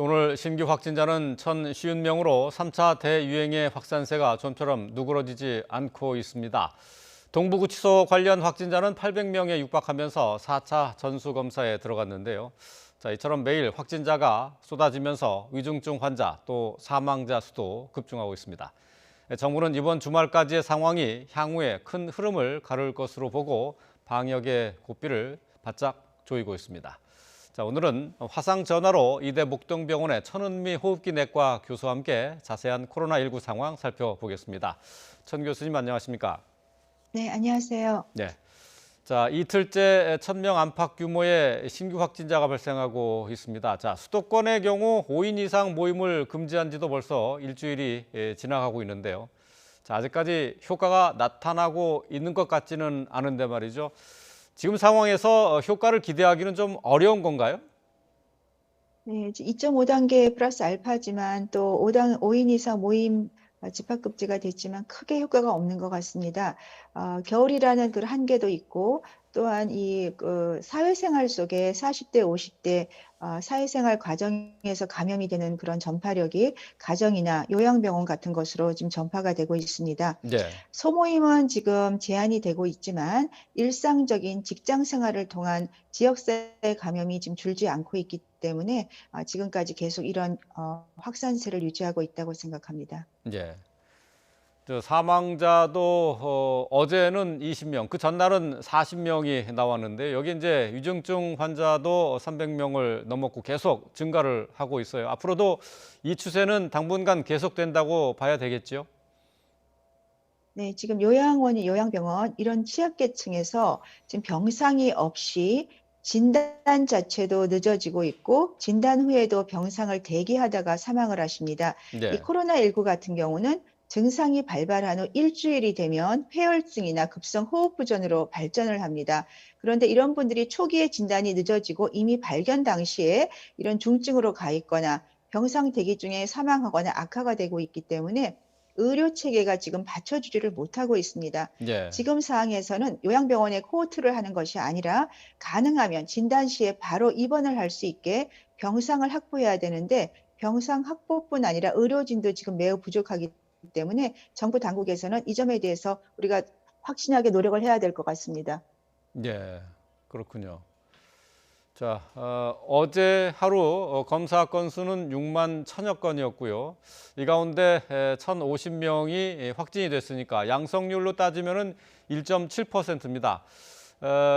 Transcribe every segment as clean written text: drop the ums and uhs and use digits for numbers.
오늘 신규 확진자는 1,050명으로 3차 대유행의 확산세가 좀처럼 누그러지지 않고 있습니다. 동부구치소 관련 확진자는 800명에 육박하면서 4차 전수검사에 들어갔는데요. 이처럼 매일 확진자가 쏟아지면서 위중증 환자 또 사망자 수도 급증하고 있습니다. 정부는 이번 주말까지의 상황이 향후에 큰 흐름을 가를 것으로 보고 방역의 고삐를 바짝 조이고 있습니다. 오늘은 화상 전화로 이대 목동병원의 천은미 호흡기 내과 교수와 함께 자세한 코로나19 상황 살펴보겠습니다. 천 교수님 안녕하십니까? 네, 안녕하세요. 네. 이틀째 1,000명 안팎 규모의 신규 확진자가 발생하고 있습니다. 수도권의 경우 5인 이상 모임을 금지한 지도 벌써 일주일이 지나가고 있는데요. 아직까지 효과가 나타나고 있는 것 같지는 않은데 말이죠. 지금 상황에서 효과를 기대하기는 좀 어려운 건가요? 네, 2.5단계 플러스 알파지만 또 5인 이상 모임 집합급제가 됐지만 크게 효과가 없는 것 같습니다. 겨울이라는 그 한계도 있고 또한 사회생활 속에 40대, 50대 사회생활 과정에서 감염이 되는 그런 전파력이 가정이나 요양병원 같은 것으로 지금 전파가 되고 있습니다. 네. 소모임은 지금 제한이 되고 있지만 일상적인 직장 생활을 통한 지역사회 감염이 지금 줄지 않고 있기 때문에 지금까지 계속 이런 확산세를 유지하고 있다고 생각합니다. 예. 사망자도 어제는 20명, 그 전날은 40명이 나왔는데 여기 이제 위중증 환자도 300명을 넘었고 계속 증가를 하고 있어요. 앞으로도 이 추세는 당분간 계속된다고 봐야 되겠죠? 네, 지금 요양병원 이런 취약계층에서 지금 병상이 없이 진단 자체도 늦어지고 있고 진단 후에도 병상을 대기하다가 사망을 하십니다. 이 네. 코로나19 같은 경우는 증상이 발발한 후 일주일이 되면 폐혈증이나 급성 호흡부전으로 발전을 합니다. 그런데 이런 분들이 초기에 진단이 늦어지고 이미 발견 당시에 이런 중증으로 가 있거나 병상 대기 중에 사망하거나 악화가 되고 있기 때문에 의료 체계가 지금 받쳐주지를 못하고 있습니다. 예. 지금 상황에서는 요양병원에 코호트를 하는 것이 아니라 가능하면 진단 시에 바로 입원을 할 수 있게 병상을 확보해야 되는데 병상 확보뿐 아니라 의료진도 지금 매우 부족하기 때문에 정부 당국에서는 이 점에 대해서 우리가 확실하게 노력을 해야 될 것 같습니다. 예. 그렇군요. 어제 하루 검사 건수는 6만 1천여 건이었고요. 이 가운데 1,050명이 확진이 됐으니까 양성률로 따지면은 1.7%입니다.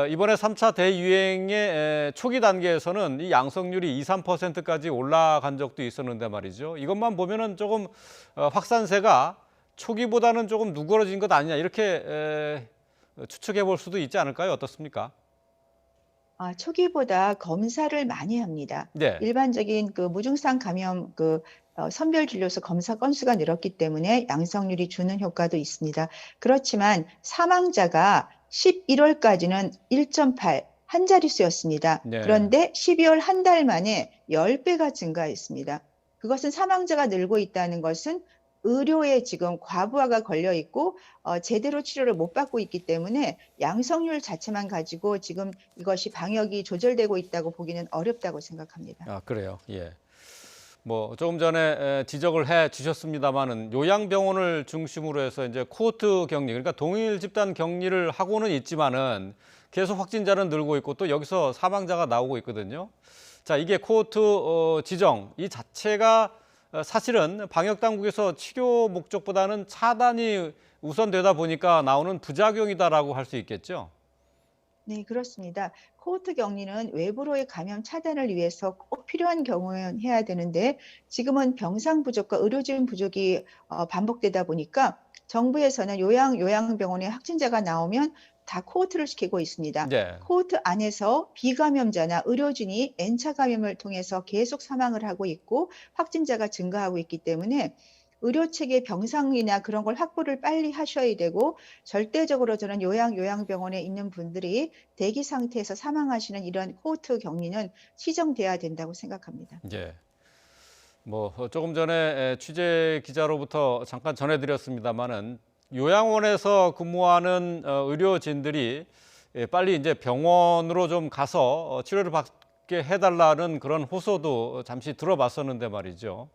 이번에 3차 대유행의 초기 단계에서는 이 양성률이 2, 3%까지 올라간 적도 있었는데 말이죠. 이것만 보면은 조금 확산세가 초기보다는 조금 누그러진 것 아니냐 이렇게 추측해 볼 수도 있지 않을까요? 어떻습니까? 초기보다 검사를 많이 합니다. 네. 일반적인 무증상 감염 선별진료소 검사 건수가 늘었기 때문에 양성률이 주는 효과도 있습니다. 그렇지만 사망자가 11월까지는 1.8, 한 자릿수였습니다. 네. 그런데 12월 한 달 만에 10배가 증가했습니다. 그것은 사망자가 늘고 있다는 것은 의료에 지금 과부하가 걸려 있고 제대로 치료를 못 받고 있기 때문에 양성률 자체만 가지고 지금 이것이 방역이 조절되고 있다고 보기는 어렵다고 생각합니다. 그래요. 예. 조금 전에 지적을 해 주셨습니다만은 요양병원을 중심으로 해서 이제 코호트 격리, 그러니까 동일 집단 격리를 하고는 있지만은 계속 확진자는 늘고 있고 또 여기서 사망자가 나오고 있거든요. 이게 코호트 지정 이 자체가 사실은 방역 당국에서 치료 목적보다는 차단이 우선되다 보니까 나오는 부작용이다라고 할 수 있겠죠. 네, 그렇습니다. 코호트 격리는 외부로의 감염 차단을 위해서 꼭 필요한 경우에는 해야 되는데 지금은 병상 부족과 의료진 부족이 반복되다 보니까 정부에서는 요양병원에 확진자가 나오면 다 코호트를 시키고 있습니다. 네. 코호트 안에서 비감염자나 의료진이 N차 감염을 통해서 계속 사망을 하고 있고 확진자가 증가하고 있기 때문에 의료체계 병상이나 그런 걸 확보를 빨리 하셔야 되고 절대적으로 저는 요양병원에 있는 분들이 대기 상태에서 사망하시는 이런 코호트 격리는 시정돼야 된다고 생각합니다. 예. 조금 전에 취재 기자로부터 잠깐 전해드렸습니다마는 요양원에서 근무하는 의료진들이 빨리 이제 병원으로 좀 가서 치료를 받게 없게 해달라는 그런 호소도 잠시 들어봤었는데 말이죠.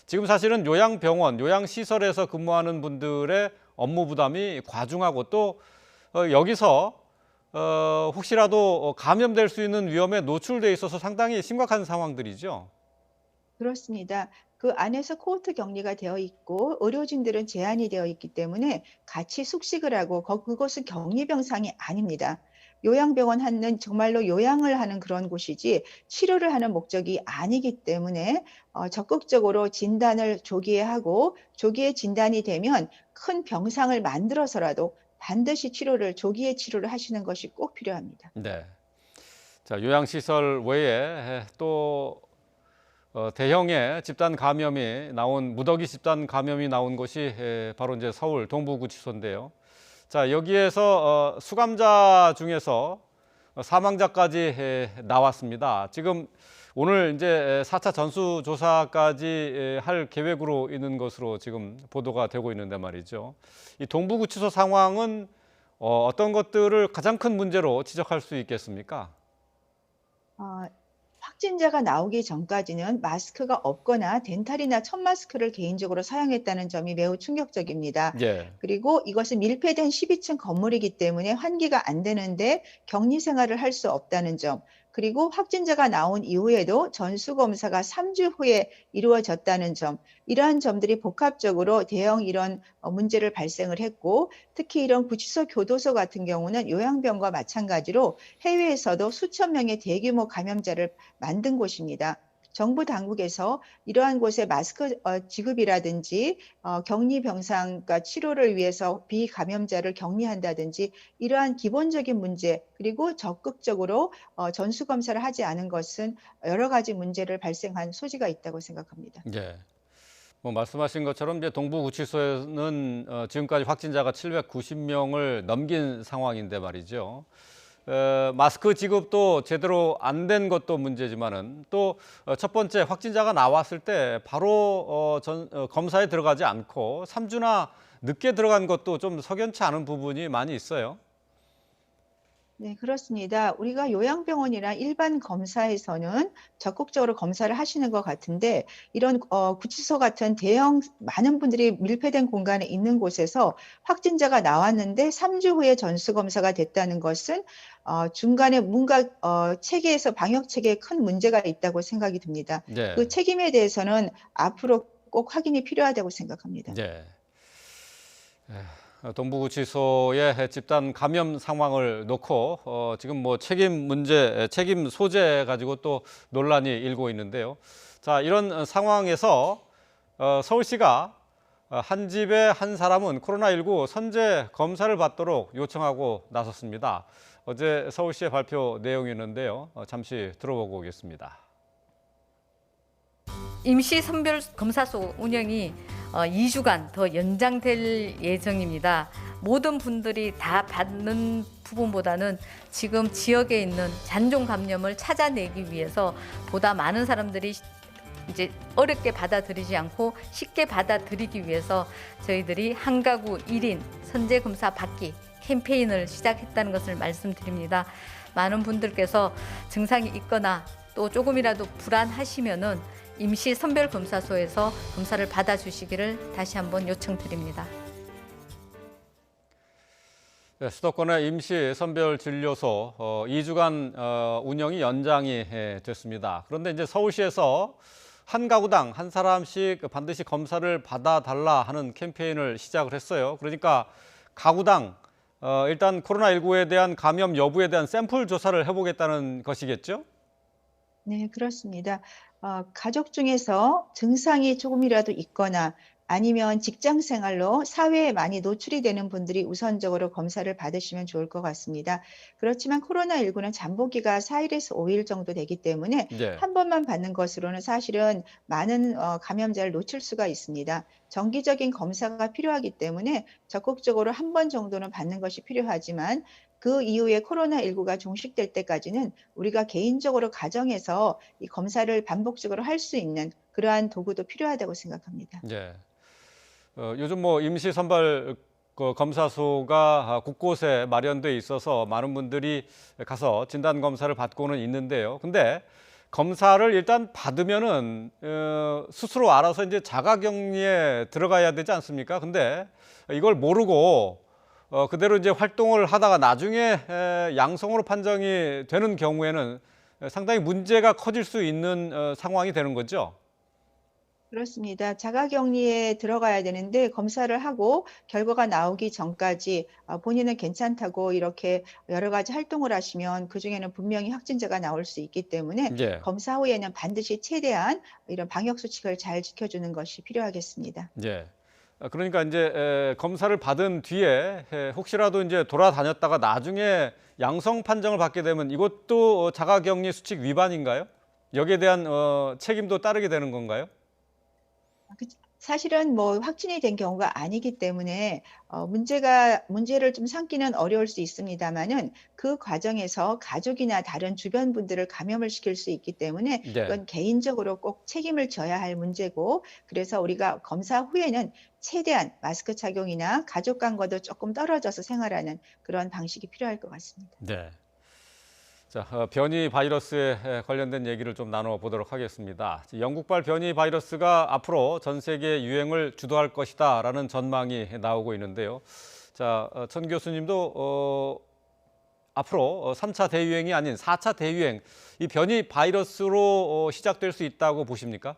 지금 사실은 요양병원, 요양시설에서 근무하는 분들의 업무 부담이 과중하고 또 여기서 혹시라도 감염될 수 있는 위험에 노출돼 있어서 상당히 심각한 상황들이죠. 그렇습니다. 그 안에서 코호트 격리가 되어 있고 의료진들은 제한이 되어 있기 때문에 같이 숙식을 하고 그것은 격리병상이 아닙니다. 요양병원 하는 정말로 요양을 하는 그런 곳이지 치료를 하는 목적이 아니기 때문에 적극적으로 진단을 조기에 하고 조기에 진단이 되면 큰 병상을 만들어서라도 반드시 조기에 치료를 하시는 것이 꼭 필요합니다. 네. 자, 요양시설 외에 또 대형의 집단 감염이 나온 무더기 집단 감염이 나온 곳이 바로 이제 서울 동부구치소인데요. 자, 여기에서 수감자 중에서 사망자까지 나왔습니다. 지금 오늘 이제 4차 전수조사까지 할 계획으로 있는 것으로 지금 보도가 되고 있는데 말이죠. 이 동부구치소 상황은 어떤 것들을 가장 큰 문제로 지적할 수 있겠습니까? 어, 확진자가 나오기 전까지는 마스크가 없거나 덴탈이나 천 마스크를 개인적으로 사용했다는 점이 매우 충격적입니다. 예. 그리고 이것은 밀폐된 12층 건물이기 때문에 환기가 안 되는데 격리 생활을 할 수 없다는 점, 그리고 확진자가 나온 이후에도 전수검사가 3주 후에 이루어졌다는 점, 이러한 점들이 복합적으로 대형 이런 문제를 발생을 했고, 특히 이런 구치소, 교도소 같은 경우는 요양병과 마찬가지로 해외에서도 수천 명의 대규모 감염자를 만든 곳입니다. 정부 당국에서 이러한 곳에 마스크 지급이라든지 격리 병상과 치료를 위해서 비감염자를 격리한다든지 이러한 기본적인 문제, 그리고 적극적으로 전수 검사를 하지 않은 것은 여러 가지 문제를 발생한 소지가 있다고 생각합니다. 예. 뭐 말씀하신 것처럼 이제 동부구치소에는 지금까지 확진자가 790명을 넘긴 상황인데 말이죠. 마스크 지급도 제대로 안 된 것도 문제지만은 또 첫 번째 확진자가 나왔을 때 바로 검사에 들어가지 않고 3주나 늦게 들어간 것도 좀 석연치 않은 부분이 많이 있어요. 네, 그렇습니다. 우리가 요양병원이나 일반 검사에서는 적극적으로 검사를 하시는 것 같은데 이런 구치소 같은 대형 많은 분들이 밀폐된 공간에 있는 곳에서 확진자가 나왔는데 3주 후에 전수검사가 됐다는 것은 중간에 뭔가 체계에서 방역 체계에 큰 문제가 있다고 생각이 듭니다. 그 네. 책임에 대해서는 앞으로 꼭 확인이 필요하다고 생각합니다. 네. 동부구치소의 집단 감염 상황을 놓고 지금 뭐 책임 문제, 책임 소재 가지고 또 논란이 일고 있는데요. 자, 이런 상황에서 서울시가 한 집에 한 사람은 코로나19 선제 검사를 받도록 요청하고 나섰습니다. 어제 서울시의 발표 내용이었는데요. 잠시 들어보고 오겠습니다. 임시 선별검사소 운영이 2주간 더 연장될 예정입니다. 모든 분들이 다 받는 부분보다는 지금 지역에 있는 잔존 감염을 찾아내기 위해서 보다 많은 사람들이 이제 어렵게 받아들이지 않고 쉽게 받아들이기 위해서 저희들이 한 가구 1인 선제 검사 받기 캠페인을 시작했다는 것을 말씀드립니다. 많은 분들께서 증상이 있거나 또 조금이라도 불안하시면은 임시 선별검사소에서 검사를 받아주시기를 다시 한번 요청드립니다. 네, 수도권의 임시 선별진료소 2주간 운영이 연장이 됐습니다. 그런데 이제 서울시에서 한 가구당 한 사람씩 반드시 검사를 받아달라 하는 캠페인을 시작을 했어요. 그러니까 가구당 일단 코로나19에 대한 감염 여부에 대한 샘플 조사를 해보겠다는 것이겠죠? 네, 그렇습니다. 가족 중에서 증상이 조금이라도 있거나 아니면 직장 생활로 사회에 많이 노출이 되는 분들이 우선적으로 검사를 받으시면 좋을 것 같습니다. 그렇지만 코로나19는 잠복기가 4일에서 5일 정도 되기 때문에 네. 한 번만 받는 것으로는 사실은 많은 감염자를 놓칠 수가 있습니다. 정기적인 검사가 필요하기 때문에 적극적으로 한 번 정도는 받는 것이 필요하지만 그 이후에 코로나19가 종식될 때까지는 우리가 개인적으로 가정에서 이 검사를 반복적으로 할 수 있는 그러한 도구도 필요하다고 생각합니다. 네. 요즘 뭐 임시 선발 검사소가 곳곳에 마련돼 있어서 많은 분들이 가서 진단 검사를 받고는 있는데요. 근데 검사를 일단 받으면은 스스로 알아서 이제 자가격리에 들어가야 되지 않습니까? 근데 이걸 모르고 그대로 이제 활동을 하다가 나중에 양성으로 판정이 되는 경우에는 상당히 문제가 커질 수 있는 상황이 되는 거죠. 그렇습니다. 자가격리에 들어가야 되는데 검사를 하고 결과가 나오기 전까지 본인은 괜찮다고 이렇게 여러 가지 활동을 하시면 그중에는 분명히 확진자가 나올 수 있기 때문에 예. 검사 후에는 반드시 최대한 이런 방역 수칙을 잘 지켜주는 것이 필요하겠습니다. 예. 그러니까 이제 검사를 받은 뒤에 혹시라도 이제 돌아다녔다가 나중에 양성 판정을 받게 되면 이것도 자가격리 수칙 위반인가요? 여기에 대한 책임도 따르게 되는 건가요? 사실은 뭐 확진이 된 경우가 아니기 때문에 문제를 좀 삼기는 어려울 수 있습니다만은 그 과정에서 가족이나 다른 주변 분들을 감염을 시킬 수 있기 때문에 네. 이건 개인적으로 꼭 책임을 져야 할 문제고 그래서 우리가 검사 후에는 최대한 마스크 착용이나 가족 간과도 조금 떨어져서 생활하는 그런 방식이 필요할 것 같습니다. 네. 자, 변이 바이러스에 관련된 얘기를 좀 나눠보도록 하겠습니다. 영국발 변이 바이러스가 앞으로 전 세계 유행을 주도할 것이다라는 전망이 나오고 있는데요. 자, 천 교수님도 앞으로 3차 대유행이 아닌 4차 대유행, 이 변이 바이러스로 시작될 수 있다고 보십니까?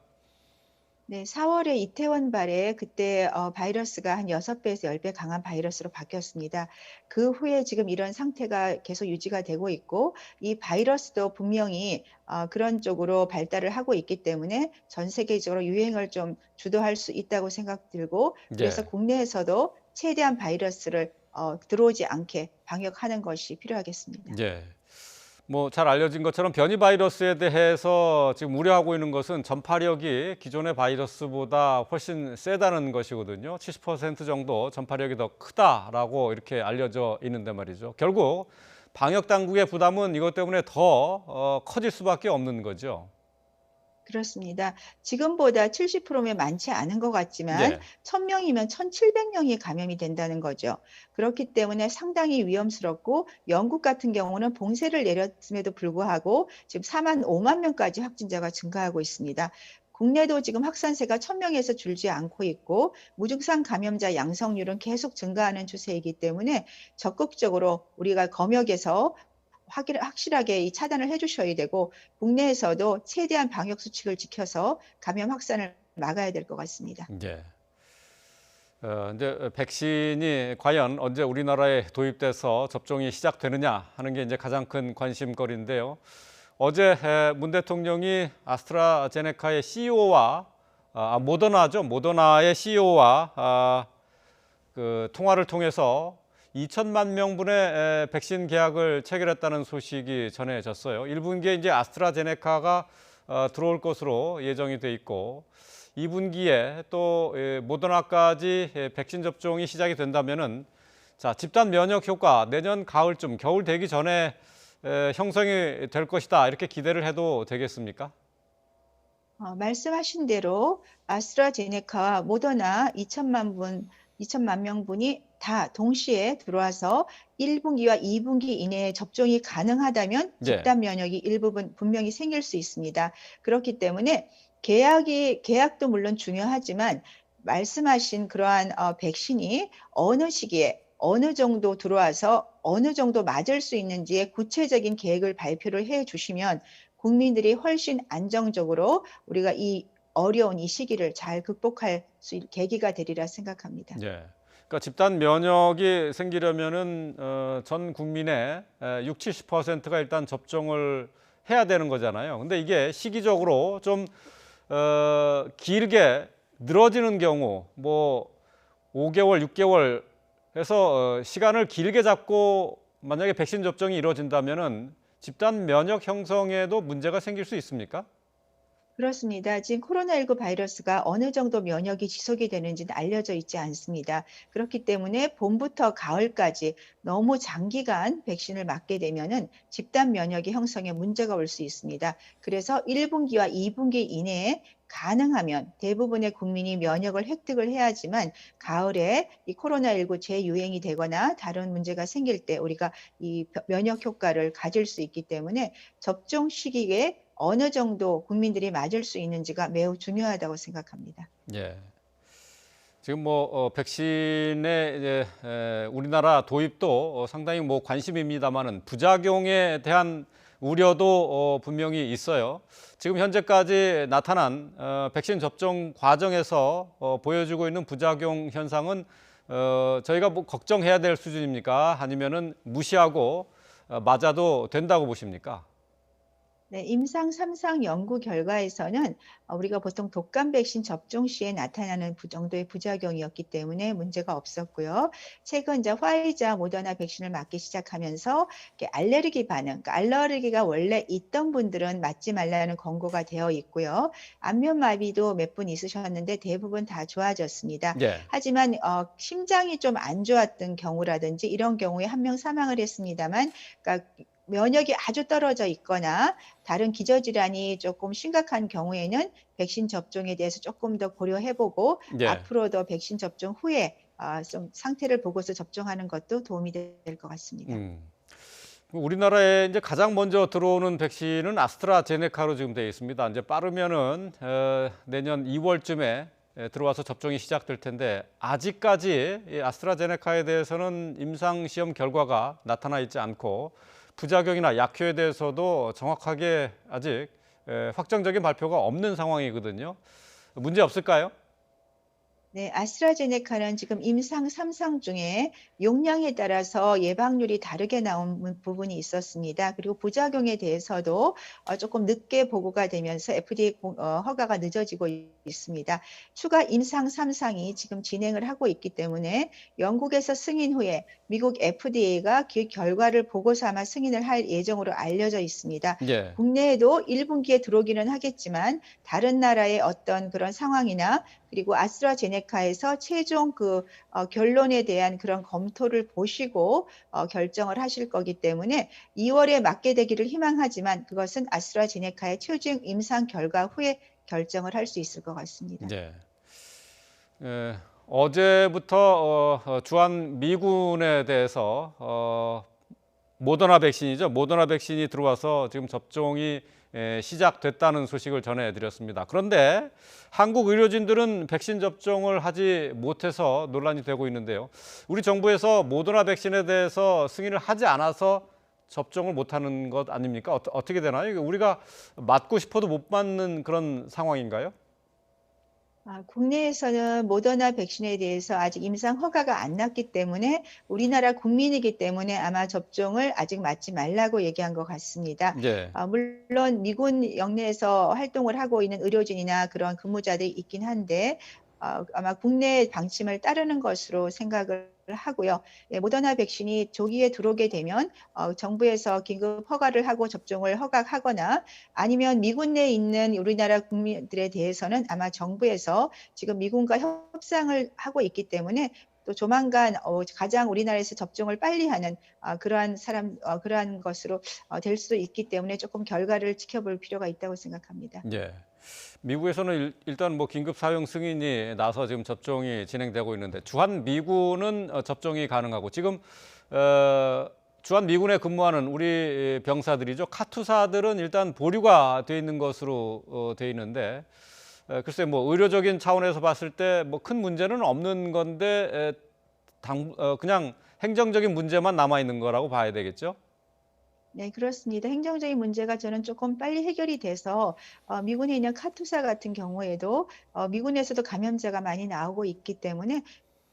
네, 4월에 이태원발에 그때 바이러스가 한 6배에서 10배 강한 바이러스로 바뀌었습니다. 그 후에 지금 이런 상태가 계속 유지가 되고 있고 이 바이러스도 분명히 그런 쪽으로 발달을 하고 있기 때문에 전 세계적으로 유행을 좀 주도할 수 있다고 생각 들고 그래서 예. 국내에서도 최대한 바이러스를 들어오지 않게 방역하는 것이 필요하겠습니다. 예. 뭐 잘 알려진 것처럼 변이 바이러스에 대해서 지금 우려하고 있는 것은 전파력이 기존의 바이러스보다 훨씬 세다는 것이거든요. 70% 정도 전파력이 더 크다라고 이렇게 알려져 있는데 말이죠. 결국 방역 당국의 부담은 이것 때문에 더 커질 수밖에 없는 거죠. 그렇습니다. 지금보다 70%면 많지 않은 것 같지만 예. 1000명이면 1700명이 감염이 된다는 거죠. 그렇기 때문에 상당히 위험스럽고 영국 같은 경우는 봉쇄를 내렸음에도 불구하고 지금 4만 5만 명까지 확진자가 증가하고 있습니다. 국내도 지금 확산세가 1000명에서 줄지 않고 있고 무증상 감염자 양성률은 계속 증가하는 추세이기 때문에 적극적으로 우리가 검역에서 확실하게 이 차단을 해 주셔야 되고 국내에서도 최대한 방역 수칙을 지켜서 감염 확산을 막아야 될 것 같습니다. 예. 이제 백신이 과연 언제 우리나라에 도입돼서 접종이 시작되느냐 하는 게 이제 가장 큰 관심거리인데요. 어제 문 대통령이 아스트라제네카의 CEO와 모더나죠. 모더나의 CEO와 그 통화를 통해서 2천만 명분의 백신 계약을 체결했다는 소식이 전해졌어요. 1분기에 이제 아스트라제네카가 들어올 것으로 예정이 돼 있고 2분기에 또 모더나까지 백신 접종이 시작이 된다면은 자, 집단 면역 효과 내년 가을쯤 겨울 되기 전에 형성이 될 것이다. 이렇게 기대를 해도 되겠습니까? 말씀하신 대로 아스트라제네카와 모더나 2천만 명분이 다 동시에 들어와서 1분기와 2분기 이내에 접종이 가능하다면 예. 집단 면역이 일부분 분명히 생길 수 있습니다. 그렇기 때문에 계약도 물론 중요하지만 말씀하신 그러한 백신이 어느 시기에 어느 정도 들어와서 어느 정도 맞을 수 있는지의 구체적인 계획을 발표를 해 주시면 국민들이 훨씬 안정적으로 우리가 이 어려운 이 시기를 잘 극복할 수 있는 계기가 되리라 생각합니다. 예. 그러니까 집단 면역이 생기려면은 전 국민의 6, 70%가 일단 접종을 해야 되는 거잖아요. 근데 이게 시기적으로 좀 길게 늘어지는 경우 뭐 5개월, 6개월 해서 시간을 길게 잡고 만약에 백신 접종이 이루어진다면은 집단 면역 형성에도 문제가 생길 수 있습니까? 그렇습니다. 지금 코로나19 바이러스가 어느 정도 면역이 지속이 되는지는 알려져 있지 않습니다. 그렇기 때문에 봄부터 가을까지 너무 장기간 백신을 맞게 되면은 집단 면역의 형성에 문제가 올 수 있습니다. 그래서 1분기와 2분기 이내에 가능하면 대부분의 국민이 면역을 획득을 해야지만 가을에 이 코로나19 재유행이 되거나 다른 문제가 생길 때 우리가 이 면역 효과를 가질 수 있기 때문에 접종 시기에 어느 정도 국민들이 맞을 수 있는지가 매우 중요하다고 생각합니다. 예. 지금 백신의 이제 우리나라 도입도 상당히 관심입니다만은 부작용에 대한 우려도 분명히 있어요. 지금 현재까지 나타난 백신 접종 과정에서 보여주고 있는 부작용 현상은 저희가 걱정해야 될 수준입니까? 아니면은 무시하고 맞아도 된다고 보십니까? 네, 임상 3상 연구 결과에서는 우리가 보통 독감 백신 접종 시에 나타나는 정도의 부작용이었기 때문에 문제가 없었고요. 최근 이제 화이자, 모더나 백신을 맞기 시작하면서 이렇게 알레르기 반응, 그러니까 알레르기가 원래 있던 분들은 맞지 말라는 권고가 되어 있고요. 안면마비도 몇 분 있으셨는데 대부분 다 좋아졌습니다. 예. 하지만 심장이 좀 안 좋았던 경우라든지 이런 경우에 한 명 사망을 했습니다만, 그러니까 면역이 아주 떨어져 있거나 다른 기저질환이 조금 심각한 경우에는 백신 접종에 대해서 조금 더 고려해보고 예. 앞으로도 백신 접종 후에 좀 상태를 보고서 접종하는 것도 도움이 될 것 같습니다. 우리나라에 이제 가장 먼저 들어오는 백신은 아스트라제네카로 지금 되어 있습니다. 이제 빠르면은 내년 2월쯤에 들어와서 접종이 시작될 텐데 아직까지 이 아스트라제네카에 대해서는 임상 시험 결과가 나타나 있지 않고 부작용이나 약효에 대해서도 정확하게 아직 확정적인 발표가 없는 상황이거든요. 문제 없을까요? 네, 아스트라제네카는 지금 임상 3상 중에 용량에 따라서 예방률이 다르게 나온 부분이 있었습니다. 그리고 부작용에 대해서도 조금 늦게 보고가 되면서 FDA 허가가 늦어지고 있습니다. 추가 임상 3상이 지금 진행을 하고 있기 때문에 영국에서 승인 후에 미국 FDA가 그 결과를 보고 삼아 승인을 할 예정으로 알려져 있습니다. 예. 국내에도 1분기에 들어오기는 하겠지만 다른 나라의 어떤 그런 상황이나 그리고 아스트라제네카에서 최종 결론에 대한 그런 검토를 보시고 결정을 하실 거기 때문에 2월에 맞게 되기를 희망하지만 그것은 아스트라제네카의 최종 임상 결과 후에 결정을 할 수 있을 것 같습니다. 네. 어제부터 주한 미군에 대해서 모더나 백신이죠. 모더나 백신이 들어와서 지금 접종이 시작됐다는 소식을 전해드렸습니다. 그런데 한국 의료진들은 백신 접종을 하지 못해서 논란이 되고 있는데요. 우리 정부에서 모더나 백신에 대해서 승인을 하지 않아서 접종을 못하는 것 아닙니까? 어떻게 되나요? 우리가 맞고 싶어도 못 맞는 그런 상황인가요? 국내에서는 모더나 백신에 대해서 아직 임상 허가가 안 났기 때문에 우리나라 국민이기 때문에 아마 접종을 아직 맞지 말라고 얘기한 것 같습니다. 예. 물론 미군 영내에서 활동을 하고 있는 의료진이나 그런 근무자들이 있긴 한데 아마 국내 방침을 따르는 것으로 생각을 하고요. 예, 모더나 백신이 조기에 들어오게 되면 정부에서 긴급 허가를 하고 접종을 허가하거나 아니면 미군 내에 있는 우리나라 국민들에 대해서는 아마 정부에서 지금 미군과 협상을 하고 있기 때문에 또 조만간 가장 우리나라에서 접종을 빨리 하는 그러한 것으로 될 수도 있기 때문에 조금 결과를 지켜볼 필요가 있다고 생각합니다. 예. 미국에서는 일단 긴급 사용 승인이 나서 지금 접종이 진행되고 있는데 주한 미군은 접종이 가능하고 지금 주한 미군에 근무하는 우리 병사들이죠. 카투사들은 일단 보류가 돼 있는 것으로 돼 있는데 글쎄 의료적인 차원에서 봤을 때 큰 문제는 없는 건데 그냥 행정적인 문제만 남아 있는 거라고 봐야 되겠죠. 네, 그렇습니다. 행정적인 문제가 저는 조금 빨리 해결이 돼서 미군에 있는 카투사 같은 경우에도 미군에서도 감염자가 많이 나오고 있기 때문에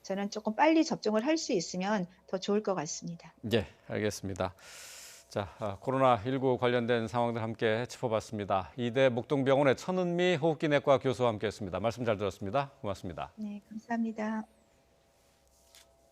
저는 조금 빨리 접종을 할 수 있으면 더 좋을 것 같습니다. 예, 알겠습니다. 자, 코로나19 관련된 상황들 함께 짚어봤습니다. 이대 목동병원의 천은미 호흡기내과 교수와 함께했습니다. 말씀 잘 들었습니다. 고맙습니다. 네, 감사합니다.